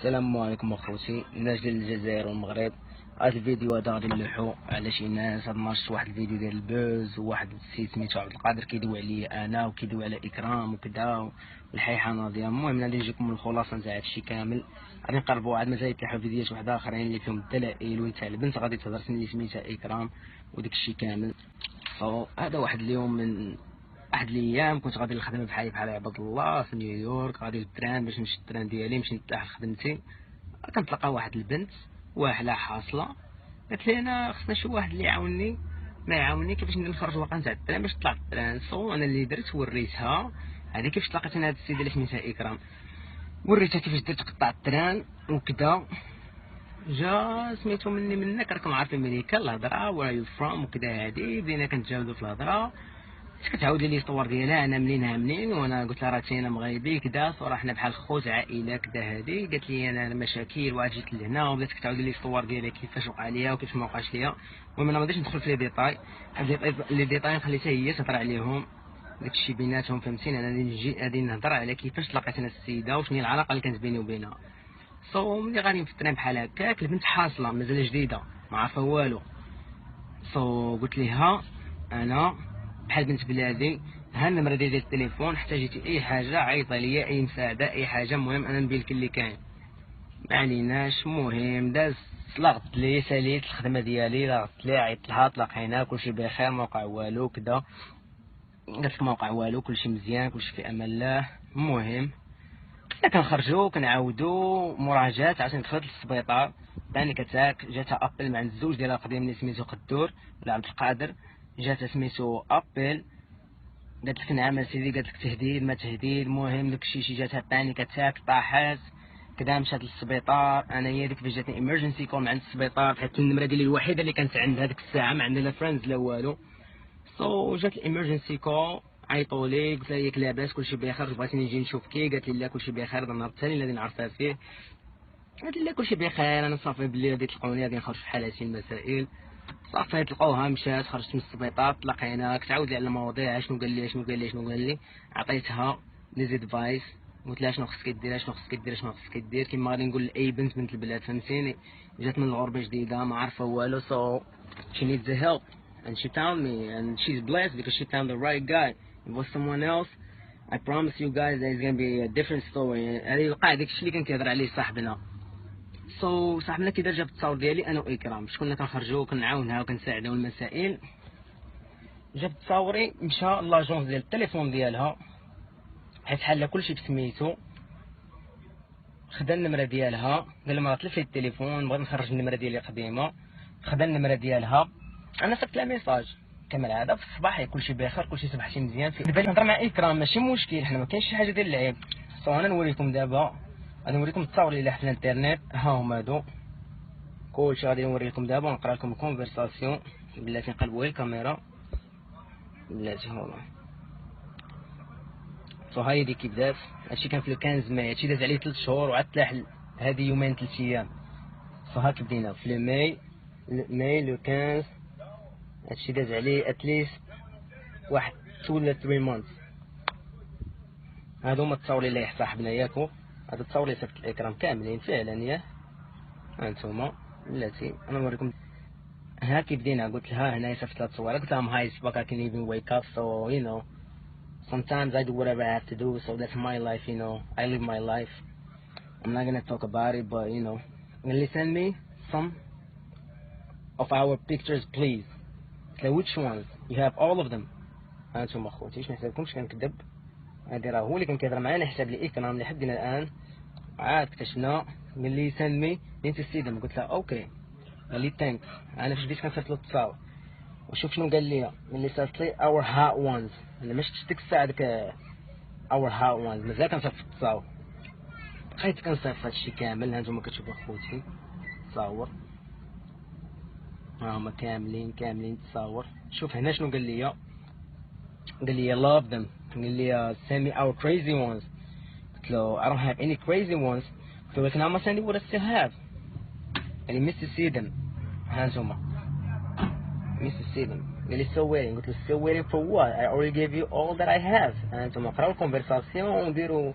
السلام عليكم اخوتي، الناس ديال الجزائر والمغرب. هذا الفيديو هذا غادي نلوحو على شي ناس. هاد النهار شفت واحد الفيديو ديال البوز، وواحد السيد سميتو عبد القادر كيدوي عليا انا وكيدوي على اكرام وكذا والحيحه ناضيه. المهم غادي نجيكم من الخلاصه نتاع هادشي كامل. غادي نقربوا عاد مازال يطيحوا فيديوهات واحد اخرين اللي فيهم الدلائل وتاع البنت غادي تهضر اللي سميتها اكرام وداك الشيء كامل. هذا واحد اليوم من واحد الايام كنت غادي للخدمه بحال عباد الله في نيويورك، غادي للتران باش نمشي التران ديالي نمشي نتلاح لخدمتي. كنتلقى واحد البنت واحله حاصله، قالت لي انا خصنا شي واحد اللي يعاونني ما يعاونني كيفاش ندير نخرج الواقع نتاع التران باش نطلع التران. انا اللي درت وريتها هذه كيفاش تلاقيت انا هاد السيده اللي سميتها اكرام، وريتها كيفاش درت تقطع التران وكذا. جا سميتو منك راكم عارفين مليكا الهضره وير يو فروم وكذا. هادي بدينا كنتجاوزو في الهضره، كتعاود لي الصور ديالها انا منين وانا قلت لها راه انا مغربي كذا صراحه حنا بحال خوت عائله كذا. هذه قالت لي انا مشاكل وعاد جيت لهنا، وبدات كتعاود لي الصور ديالها كيفاش وقع ليا وكيفاش ما وقعش ليا. المهم انا ما غاديش ندخل في لي ديتاي، لي ديتاي خليتها هي تهضر عليهم داكشي بيناتهم فهمتيني. انا غادي نهضر على كيفاش تلاقيت انا السيده وشنو هي العلاقه اللي كانت بيني وبينها. ملي غادي في التران بحال هكاك البنت حاصله مازال جديده ما عارفه والو. قلت لها انا بحال بنت بلادي، ها النمره ديال التليفون، احتاجيتي اي حاجه عيط ليا، اي مساعده اي حاجه، المهم انا نبين اللي كاين ما عليناش. المهم داز طلقت لي ساليت الخدمه ديالي، لغت لي عيطت لها تلاقينا كلشي بخير ما وقع والو كذا. قالت ما وقع والو كلشي مزيان كلشي في امان الله. المهم حنا كنخرجوا كنعاودوا مراجعات عشان دخلت للسبيطار بانيك اتاك. جاتها ابل مع الزوج ديالها القديم اللي سميتو قدور ولا عبد القادر، جاتها سميتو ابل قالت لك نعم سيدي، قالت لك تهديد ما تهديد. المهم داكشي شي جاتها بانيك اتاك طاحت كدا مشات للسبيطار. انا هي ديك فاش جاتني ايمرجنسي كول من عند السبيطار، حيت النمره ديالي الوحيده اللي كانت عند هذيك الساعه، ما عندنا لا فريندز لا والو. جات الامرجنسي كول عيطوا لي، قلت لها ياك لاباس كلشي بخير بغيتي نجي نشوف كي؟ قالت لي لا كلشي بخير، هذا النهار الثاني اللي نعرفها فيه. قالت لي لا كلشي بخير، انا صافي بلي غادي تلقاوني غادي نخرج في حالاتي المسائل. صافي تلقاوها مشات، خرجت من السبيطار تلاقينا، كتعاود لي على المواضيع شنو قال لي عطيتها لي زيدفايس، قلت لها شنو خصك دير شنو خصك دير كيما غادي نقول لاي بنت البلاد فهمتيني. جات من الغربه جديده ما عارفه والو. she needs the help and she found me and she's blessed because she found the right guy. If it was someone else I promise you guys that it's gonna be a different story. هذه وقع داكشي اللي كان كيهضر عليه صاحبنا. صاحبنا كي دار جاب التصاور ديالي انا واكرام، شكون كنخرجوا وكنعاونها وكنساعدها والمسائل. جاب تصاوري مشى لاجونس ديال التليفون ديالها، حيت حل كلشي بسميتو، خدا النمره ديالها قال لها تلف لي التليفون بغيت نخرج النمره ديالي قديمه. خدا النمره ديالها، انا صيفط لها ميساج كما العاده في الصباح كلشي بخير كلشي صباحتي مزيان. دابا نهضر مع اكرام ماشي مشكل، حنا ما كاينش شي حاجه ديال العيب. انا نوريكم دابا، غادي نوريكم التصاور اللي في الانترنت، ها هما هادو كلشي غادي نوريكم دابا ونقرا لكم الكونفرساسيون. بلاتي نقلبوا الكاميرا بلاتي هو. هايدي كي بدات، هادشي كان في 15 ماي، هادشي داز عليه 3 شهور وعاد تلاح هادي يومين 3 ايام. هاك بدينا في ماي لو 15، هادشي داز عليه اتليست واحد 2 ولا 3 مانث. هادو هما التصاور اللي صاحبنا ياكو، هادو التصاور اللي صيفط الاكرام كاملين فعلا ياه هانتوما بلاتي. انا نوريكم ها كي بدينا. قلت لها هنا صيفط لها تصويره، قلت لها هاي سباك I can even wake up so you know sometimes I do whatever I have to do, so that's my life, you know, I live my life. I'm not gonna talk about it, but you know, will you send me some of our pictures please? So which ones? You have all of them. هانتوما اخوتي ما نحسبكمش كنكذب، هادي راه هو اللي كان كيهضر معانا حساب لي اكرام لحدنا الان. عاد اكتشفنا قال لي send me انت السيدم، قلت لها اوكي. قال لي ثانكس. انا فاش بديت كنصيفط له التصاور وشوف شنو قال لي صيفط لي our hot ones. انا ما شفتش ديك الساعه ديك our hot ones، مازال كنصيفط التصاور، بقيت كنصيفط هادشي كامل. هانتوما كتشوفوا اخوتي تصاور، ها هما كاملين تصاور. شوف هنا شنو قال لي love them. قال لي send me our crazy ones. قلت له I don't have any crazy ones. قلت له لكن I'm sending what I still have. قال لي miss see them. هانتوما miss see them. قال لي still waiting. قلت له still waiting for what? I already gave you all that I have. هانتوما قراو الكونفرساسيون ونديروا